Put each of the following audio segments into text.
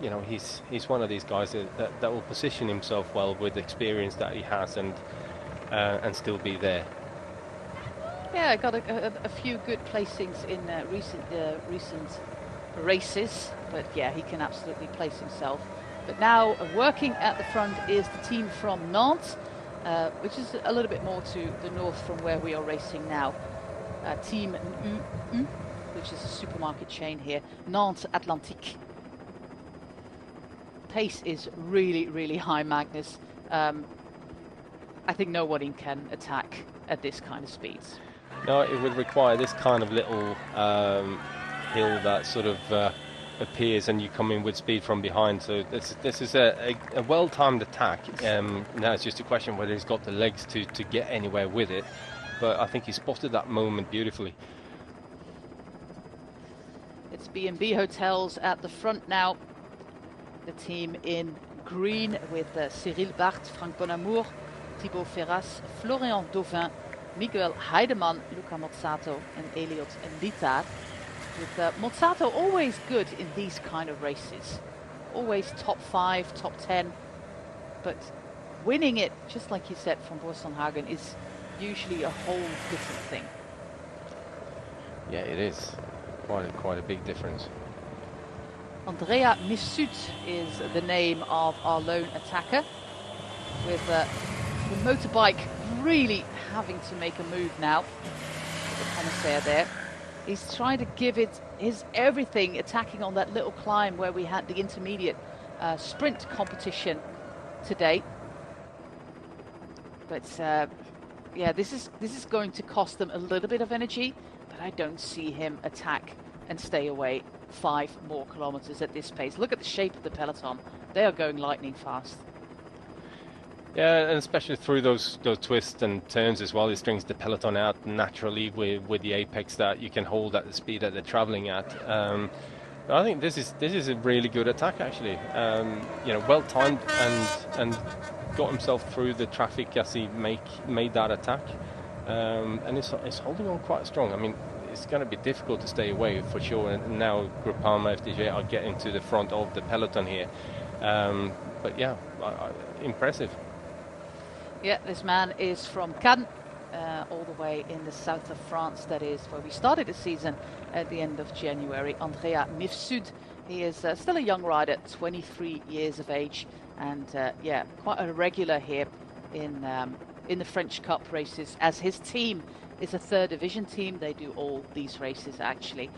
you know, he's one of these guys that will position himself well with the experience that he has and still be there. Yeah, got a few good placings in recent races, but yeah, he can absolutely place himself. But now working at the front is the team from Nantes, which is a little bit more to the north from where we are racing now. Team U, which is a supermarket chain here, Nantes Atlantique. Pace is really, really high, Magnus. I think nobody can attack at this kind of speeds. No, it would require this kind of little hill that sort of appears, and you come in with speed from behind. So this is a well-timed attack. Now it's just a question whether he's got the legs to get anywhere with it. But I think he spotted that moment beautifully. It's B&B Hotels at the front now. The team in green with Cyril Barth, Franck Bonamour, Thibaut Ferras, Florian Dauvin, Miguel Heidemann, Luca Mozzato and Elliot Littard. With Mozzato always good in these kind of races. Always top 5, top 10. But winning it, just like you said, from Boasson-Hagen is usually a whole different thing. Yeah, it is. Quite a big difference. Andrea Mifsud is the name of our lone attacker. With the motorbike really having to make a move now. The commissaire there. He's trying to give it his everything, attacking on that little climb where we had the intermediate sprint competition today. But yeah, this is going to cost them a little bit of energy, but I don't see him attack and stay away 5 more kilometers at this pace. Look at the shape of the peloton. They are going lightning fast. Yeah, and especially through those twists and turns as well, it strings the peloton out naturally with the apex that you can hold at the speed that they're traveling at. But I think this is a really good attack actually. You know, well timed and got himself through the traffic as he made that attack, and it's holding on quite strong. I mean, it's going to be difficult to stay away for sure. And now Groupama FDJ are getting to the front of the peloton here, but yeah, impressive. Yeah, this man is from Cannes, all the way in the south of France. That is where we started the season at the end of January. Andrea Mifsud, he is still a young rider, 23 years of age, and yeah, quite a regular here in the French Cup races, as his team is a 3rd division team. They do all these races actually.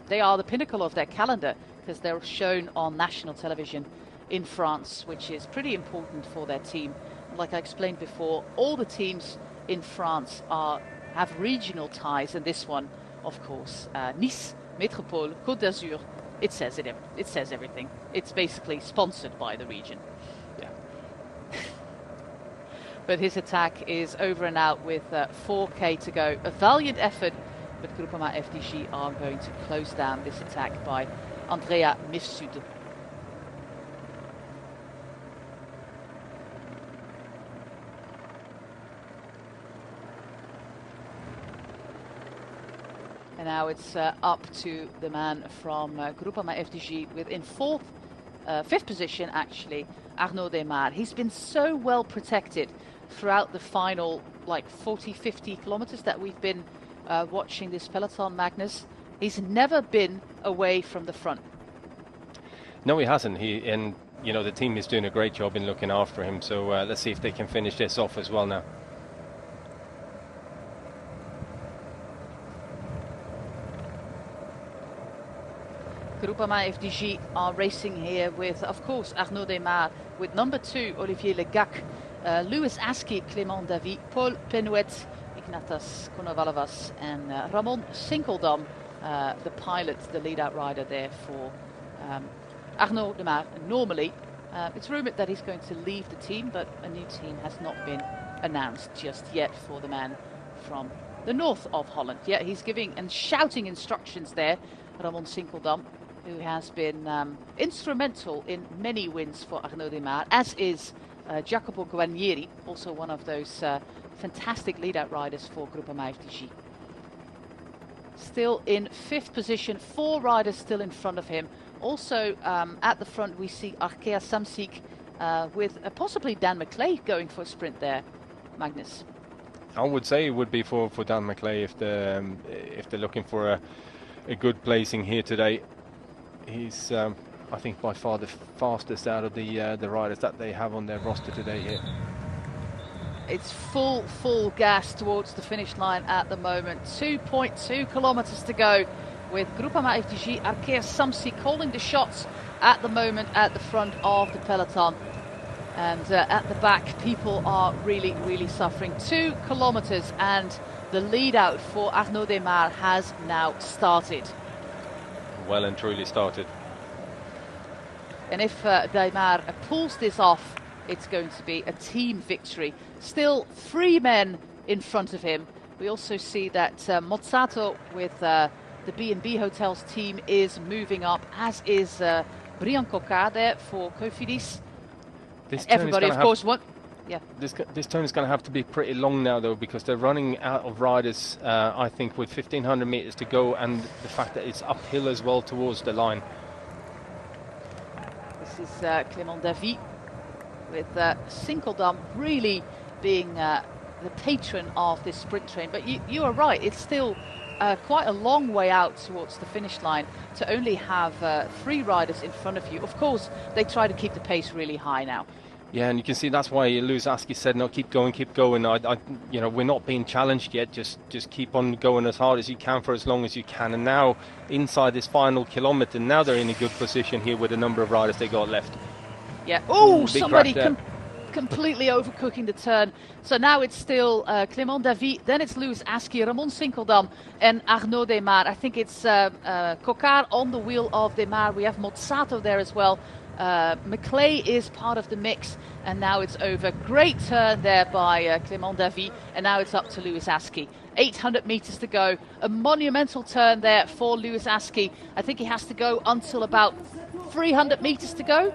They are the pinnacle of their calendar because they're shown on national television in France, which is pretty important for their team. Like I explained before, all the teams in France have regional ties, and this one, of course, Nice, Métropole, Côte d'Azur. It says it. It says everything. It's basically sponsored by the region. Yeah. But his attack is over and out with 4K to go. A valiant effort, but Groupama FDJ are going to close down this attack by Andrea Mifsud. And now it's up to the man from Groupama FDJ with in 5th position actually, Arnaud Démare. He's been so well protected throughout the final like 40-50 kilometers that we've been watching this peloton, Magnus. He's never been away from the front. No, he hasn't. And you know, the team is doing a great job in looking after him. So let's see if they can finish this off as well now. Groupama FDJ are racing here with, of course, Arnaud Démare, with number 2, Olivier Legac, Louis Aski, Clément Davy, Paul Penouet, Ignatas Konovalovas, and Ramon Sinkeldam, the pilot, the lead-out rider there for Arnaud Démare. Normally, it's rumoured that he's going to leave the team, but a new team has not been announced just yet for the man from the north of Holland. Yeah, he's giving and shouting instructions there, Ramon Sinkeldam, who has been instrumental in many wins for Arnaud Démare, as is Jacopo Guarnieri, also one of those fantastic lead-out riders for Groupama FDJ. Still in 5th position, 4 riders still in front of him. Also at the front we see Arkea Samsic with possibly Dan McClay going for a sprint there, Magnus. I would say it would be for Dan McClay if they're looking for a good placing here today. He's I think by far the fastest out of the riders that they have on their roster today here. It's full gas towards the finish line at the moment. 2.2 kilometers to go with Groupama FDJ, Arkea Samsic calling the shots at the moment at the front of the peloton. And at the back, people are really suffering. 2 kilometers and the lead out for Arnaud Démare has now started. Well and truly started. And if Démare pulls this off, it's going to be a team victory. Still 3 men in front of him. We also see that Mozzato with the B&B Hotels team is moving up, as is Bryan Coquard there for Cofidis. Everybody, of course, yeah. This turn is going to have to be pretty long now, though, because they're running out of riders, I think, with 1,500 meters to go, and the fact that it's uphill as well towards the line. This is Clément Davy with Sinkeldam really being the patron of this sprint train. But you are right, it's still quite a long way out towards the finish line to only have 3 riders in front of you. Of course, they try to keep the pace really high now. Yeah, and you can see that's why Lewis Askey said, no, keep going. You know, we're not being challenged yet. Just keep on going as hard as you can for as long as you can. And now, inside this final kilometre, now they're in a good position here with the number of riders they got left. Yeah. Oh, somebody completely overcooking the turn. So now it's still Clément Davy, then it's Lewis Askey, Ramon Sinkeldam and Arnaud Démare. I think it's Coquard on the wheel of Démare. We have Mozzato there as well. McClay is part of the mix, and now it's over. Great turn there by Clément Davy, and now it's up to Lewis Askey. 800 meters to go. A monumental turn there for Lewis Askey. I think he has to go until about 300 meters to go.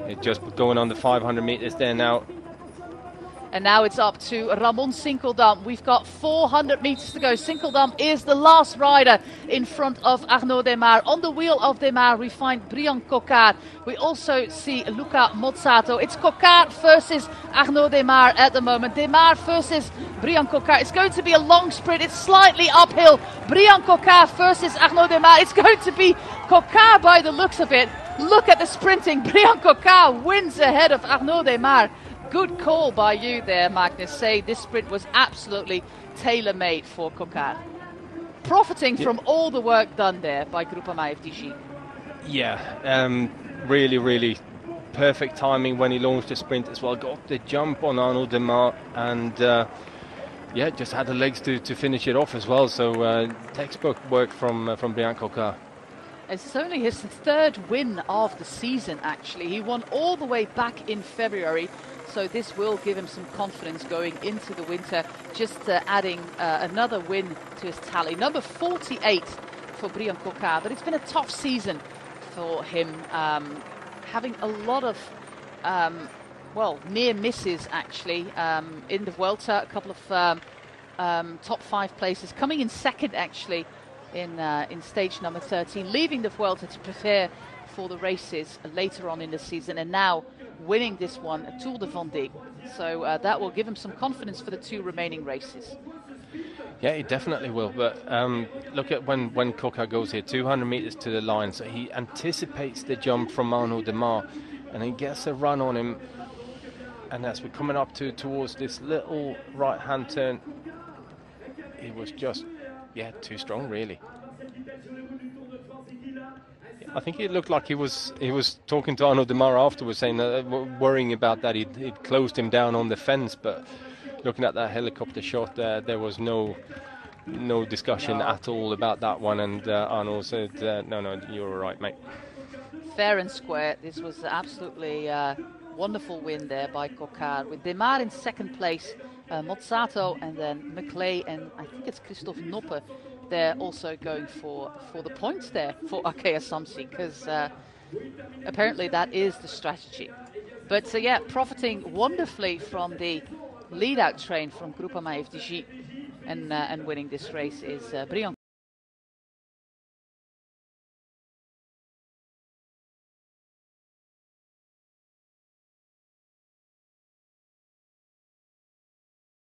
It's just going on the 500 meters there now. And now it's up to Ramon Sinkeldam. We've got 400 meters to go. Sinkeldam is the last rider in front of Arnaud Démare. On the wheel of Démare, we find Bryan Coquard. We also see Luca Mozzato. It's Coquard versus Arnaud Démare at the moment. Démare versus Bryan Coquard. It's going to be a long sprint. It's slightly uphill. Bryan Coquard versus Arnaud Démare. It's going to be Coquard by the looks of it. Look at the sprinting. Bryan Coquard wins ahead of Arnaud Démare. Good call by you there, Magnus. Say this sprint was absolutely tailor-made for Coquard. Profiting from all the work done there by Groupama FDJ. Yeah, really perfect timing when he launched the sprint as well. Got the jump on Arnaud Démare and yeah, just had the legs to finish it off as well. So textbook work from Bryan Coquard. It's only his 3rd win of the season, actually. He won all the way back in February. So this will give him some confidence going into the winter, just adding another win to his tally. Number 48 for Bryan Coquard, but it's been a tough season for him, having a lot of, near misses actually in the Vuelta, a couple of top 5 places, coming in 2nd actually in stage number 13, leaving the Vuelta to prepare for the races later on in the season, and now winning this one, a Tour deVendée. So that will give him some confidence for the 2 remaining races. Yeah, it definitely will. But look at when Coquard goes here, 200 meters to the line. So he anticipates the jump from Arnaud Démare, and he gets a run on him. And as we're coming up towards this little right-hand turn, he was just, too strong, really. I think it looked like he was talking to Arnaud Démare afterwards, saying that, worrying about that he'd closed him down on the fence. But looking at that helicopter shot, there was no discussion at all about that one. And Arnaud said, "No, you're all right, mate." Fair and square. This was absolutely wonderful win there by Coquard, with Démare in 2nd place, Mozzato, and then McClay, and I think it's Christophe Noppe. They're also going for the points there for Arkea Samsic, because apparently that is the strategy. But profiting wonderfully from the lead-out train from Groupama FDJ and winning this race is Bryan